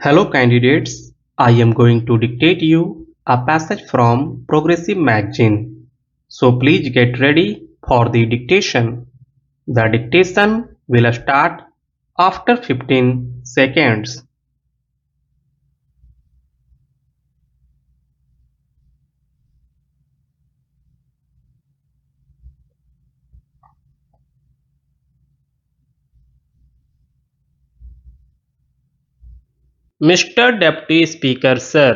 Hello candidates, I am going to dictate you a passage from Progressive magazine. So please get ready for the dictation. The dictation will start after 15 seconds. Mr. Deputy Speaker Sir,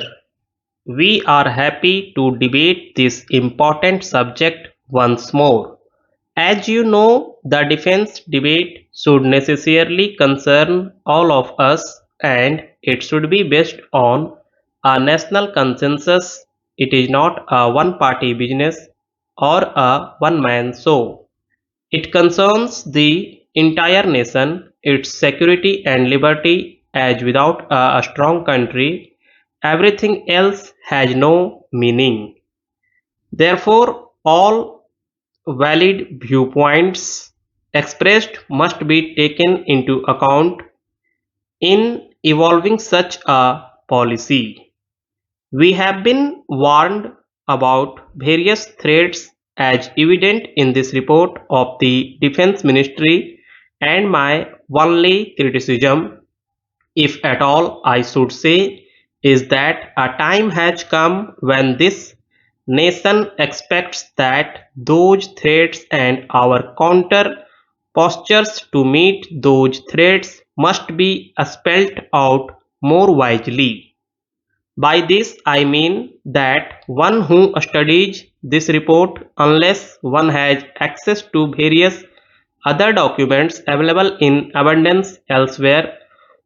we are happy to debate this important subject once more. As you know, the defense debate should necessarily concern all of us and it should be based on a national consensus. It is not a one party business or a one man show. It concerns the entire nation, its security and liberty, as without a strong country, everything else has no meaning. Therefore, all valid viewpoints expressed must be taken into account in evolving such a policy. We have been warned about various threats as evident in this report of the Defense Ministry, and my only criticism, if at all I should say, is that a time has come when this nation expects that those threats and our counter postures to meet those threats must be spelled out more wisely. By this I mean that one who studies this report, unless one has access to various other documents available in abundance elsewhere,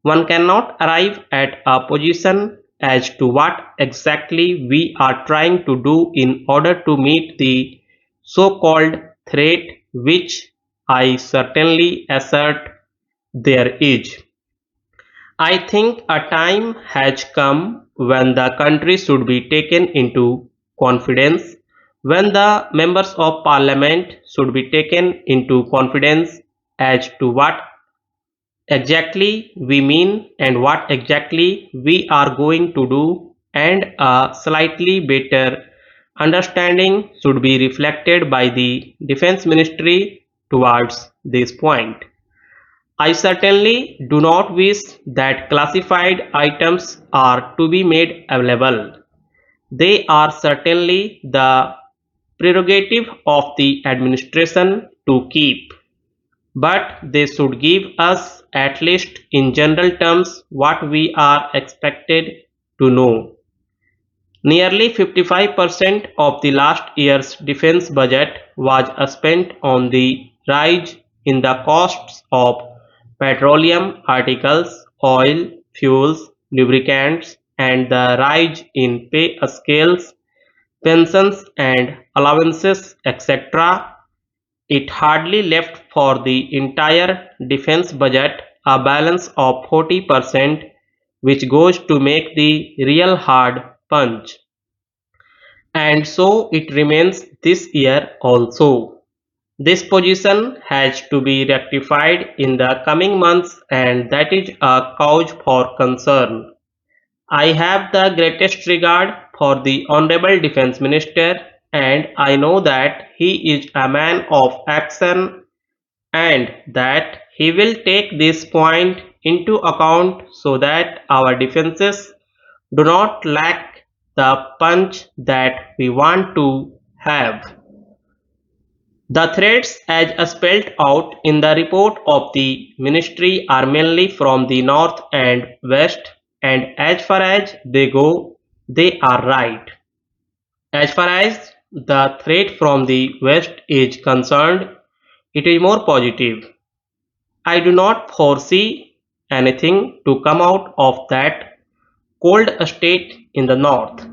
one cannot arrive at a position as to what exactly we are trying to do in order to meet the so-called threat, which I certainly assert there is. I think a time has come when the country should be taken into confidence, when the members of parliament should be taken into confidence as to what exactly we mean and what exactly we are going to do, and a slightly better understanding should be reflected by the defense ministry towards this point. I certainly do not wish that classified items are to be made available. They are certainly the prerogative of the administration to keep, but they should give us, at least in general terms, what we are expected to know. Nearly 55% of the last year's defense budget was spent on the rise in the costs of petroleum articles, oil, fuels, lubricants, and the rise in pay scales, pensions and allowances, etc. It hardly left for the entire defense budget a balance of 40%, which goes to make the real hard punch. And so it remains this year also. This position has to be rectified in the coming months, and that is a cause for concern. I have the greatest regard for the Honorable Defence Minister, and I know that he is a man of action and that he will take this point into account so that our defences do not lack the punch that we want to have. The threats as spelled out in the report of the ministry are mainly from the north and west, and as far as they go, they are right. As far as the threat from the west is concerned, it is more positive. I do not foresee anything to come out of that cold state in the north.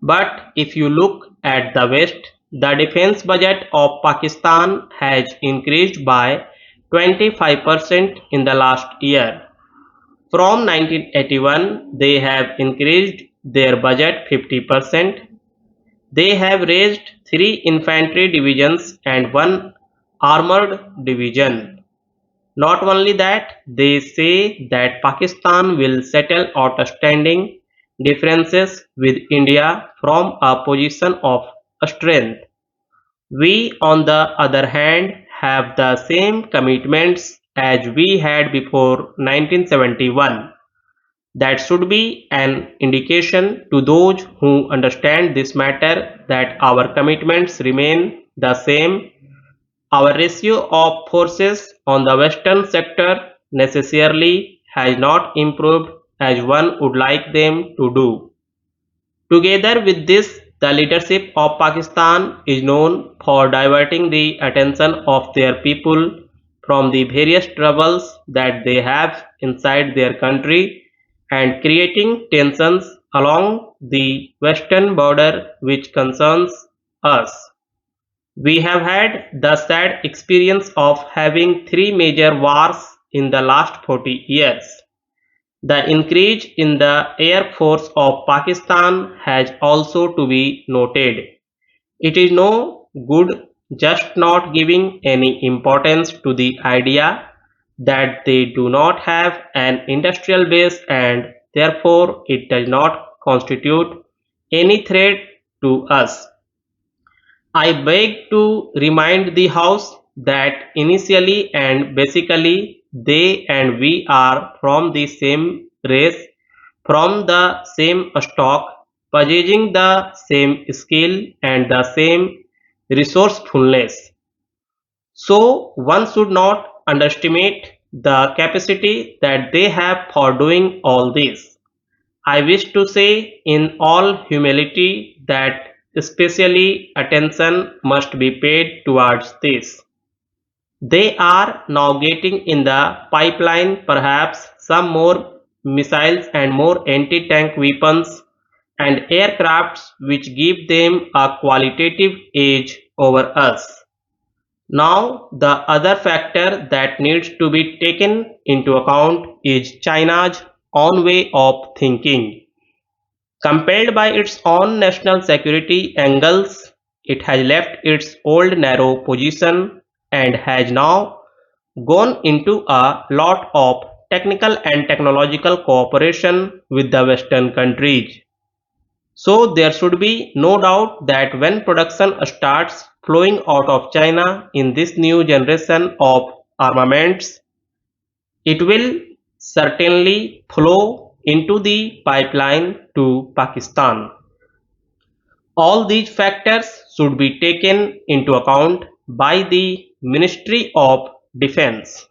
But if you look at the west, the defense budget of Pakistan has increased by 25% in the last year. From 1981, they have increased their budget 50%. They have raised 3 infantry divisions and 1 armored division. Not only that, they say that Pakistan will settle outstanding differences with India from a position of strength. We, on the other hand, have the same commitments as we had before 1971. That should be an indication to those who understand this matter that our commitments remain the same. Our ratio of forces on the western sector necessarily has not improved as one would like them to do. Together with this, the leadership of Pakistan is known for diverting the attention of their people from the various troubles that they have inside their country and creating tensions along the western border which concerns us. We have had the sad experience of having three major wars in the last 40 years. The increase in the Air Force of Pakistan has also to be noted. It is no good just not giving any importance to the idea that they do not have an industrial base and therefore it does not constitute any threat to us. I beg to remind the House that initially and basically they and we are from the same race, from the same stock, possessing the same skill and the same resourcefulness. So one should not underestimate the capacity that they have for doing all this. I wish to say in all humility that especially attention must be paid towards this. They are now getting in the pipeline perhaps some more missiles and more anti-tank weapons and aircrafts which give them a qualitative edge over us. Now, the other factor that needs to be taken into account is China's own way of thinking. Compelled by its own national security angles, it has left its old narrow position and has now gone into a lot of technical and technological cooperation with the Western countries. So there should be no doubt that when production starts flowing out of China in this new generation of armaments, it will certainly flow into the pipeline to Pakistan. All these factors should be taken into account by the Ministry of Defense.